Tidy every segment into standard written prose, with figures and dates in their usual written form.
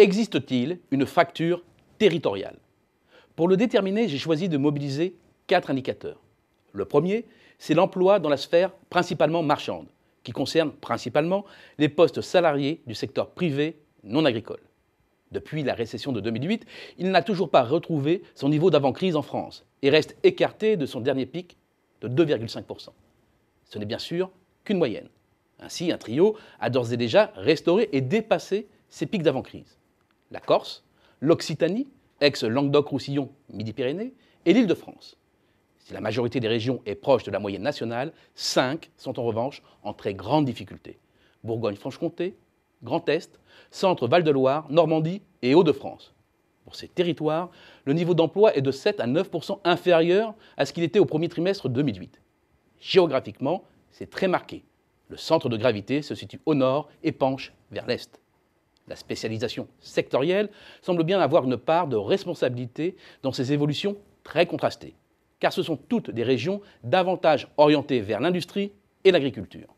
Existe-t-il une fracture territoriale? Pour le déterminer, j'ai choisi de mobiliser 4 indicateurs. Le premier, c'est l'emploi dans la sphère principalement marchande, qui concerne principalement les postes salariés du secteur privé non agricole. Depuis la récession de 2008, il n'a toujours pas retrouvé son niveau d'avant-crise en France et reste écarté de son dernier pic de 2,5%. Ce n'est bien sûr qu'une moyenne. Ainsi, un trio a d'ores et déjà restauré et dépassé ses pics d'avant-crise. La Corse, l'Occitanie, ex-Languedoc-Roussillon, Midi-Pyrénées, et l'Île-de-France. Si la majorité des régions est proche de la moyenne nationale, 5 sont en revanche en très grande difficulté. Bourgogne-Franche-Comté, Grand Est, Centre-Val-de-Loire, Normandie et Hauts-de-France. Pour ces territoires, le niveau d'emploi est de 7 à 9% inférieur à ce qu'il était au premier trimestre 2008. Géographiquement, c'est très marqué. Le centre de gravité se situe au nord et penche vers l'est. La spécialisation sectorielle semble bien avoir une part de responsabilité dans ces évolutions très contrastées, car ce sont toutes des régions davantage orientées vers l'industrie et l'agriculture.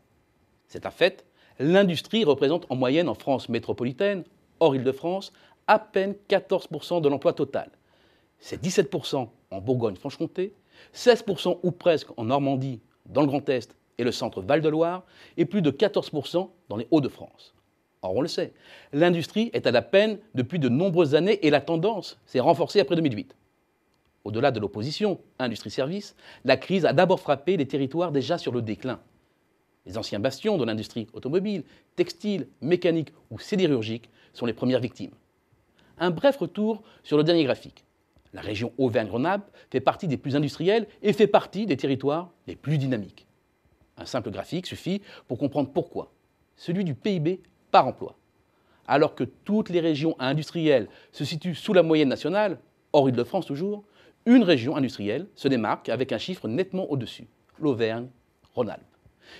C'est un fait, l'industrie représente en moyenne en France métropolitaine, hors Île-de-France, à peine 14% de l'emploi total. C'est 17% en Bourgogne-Franche-Comté, 16% ou presque en Normandie, dans le Grand Est et le centre Val-de-Loire, et plus de 14% dans les Hauts-de-France. Or, on le sait, l'industrie est à la peine depuis de nombreuses années et la tendance s'est renforcée après 2008. Au-delà de l'opposition industrie-service, la crise a d'abord frappé les territoires déjà sur le déclin. Les anciens bastions de l'industrie automobile, textile, mécanique ou sidérurgique sont les premières victimes. Un bref retour sur le dernier graphique. La région Auvergne-Rhône-Alpes fait partie des plus industrielles et fait partie des territoires les plus dynamiques. Un simple graphique suffit pour comprendre pourquoi. Celui du PIB par emploi. Alors que toutes les régions industrielles se situent sous la moyenne nationale, hors Île-de-France toujours, une région industrielle se démarque avec un chiffre nettement au-dessus, l'Auvergne-Rhône-Alpes.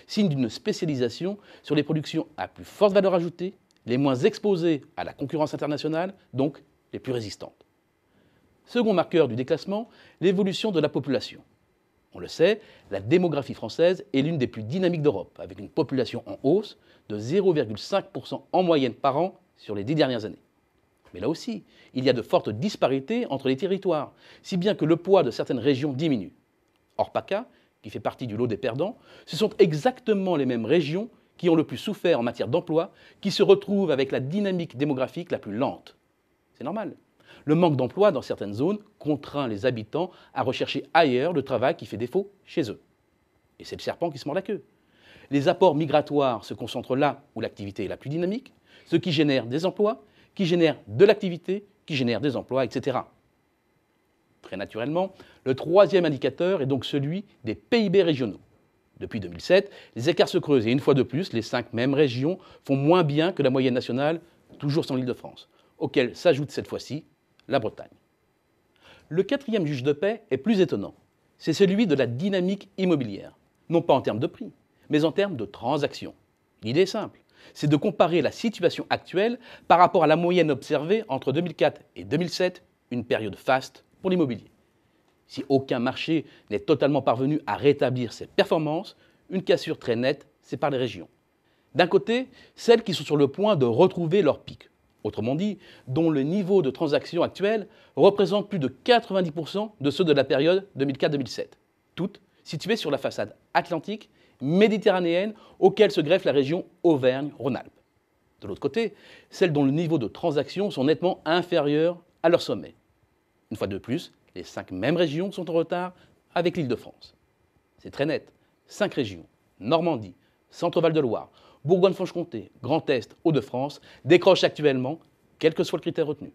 Signe d'une spécialisation sur les productions à plus forte valeur ajoutée, les moins exposées à la concurrence internationale, donc les plus résistantes. Second marqueur du déclassement, l'évolution de la population. On le sait, la démographie française est l'une des plus dynamiques d'Europe, avec une population en hausse de 0,5% en moyenne par an sur les 10 dernières années. Mais là aussi, il y a de fortes disparités entre les territoires, si bien que le poids de certaines régions diminue. Or, PACA, qui fait partie du lot des perdants, ce sont exactement les mêmes régions qui ont le plus souffert en matière d'emploi, qui se retrouvent avec la dynamique démographique la plus lente. C'est normal. Le manque d'emploi dans certaines zones contraint les habitants à rechercher ailleurs le travail qui fait défaut chez eux. Et c'est le serpent qui se mord la queue. Les apports migratoires se concentrent là où l'activité est la plus dynamique, ce qui génère des emplois, qui génère de l'activité, qui génère des emplois, etc. Très naturellement, le troisième indicateur est donc celui des PIB régionaux. Depuis 2007, les écarts se creusent et une fois de plus, les 5 mêmes régions font moins bien que la moyenne nationale, toujours sans l'Île-de-France, auquel s'ajoute cette fois-ci la Bretagne. Le quatrième juge de paix est plus étonnant. C'est celui de la dynamique immobilière, non pas en termes de prix, mais en termes de transactions. L'idée est simple, c'est de comparer la situation actuelle par rapport à la moyenne observée entre 2004 et 2007, une période faste pour l'immobilier. Si aucun marché n'est totalement parvenu à rétablir ses performances, une cassure très nette sépare les régions. D'un côté, celles qui sont sur le point de retrouver leur pic, autrement dit, dont le niveau de transaction actuel représente plus de 90% de ceux de la période 2004-2007, toutes situées sur la façade atlantique, méditerranéenne, auquel se greffe la région Auvergne-Rhône-Alpes. De l'autre côté, celles dont le niveau de transaction sont nettement inférieurs à leur sommet. Une fois de plus, les 5 mêmes régions sont en retard avec l'Île-de-France. C'est très net, 5 régions, Normandie, Centre-Val-de-Loire, Bourgogne-Franche-Comté, Grand Est, Hauts-de-France, décrochent actuellement, quel que soit le critère retenu.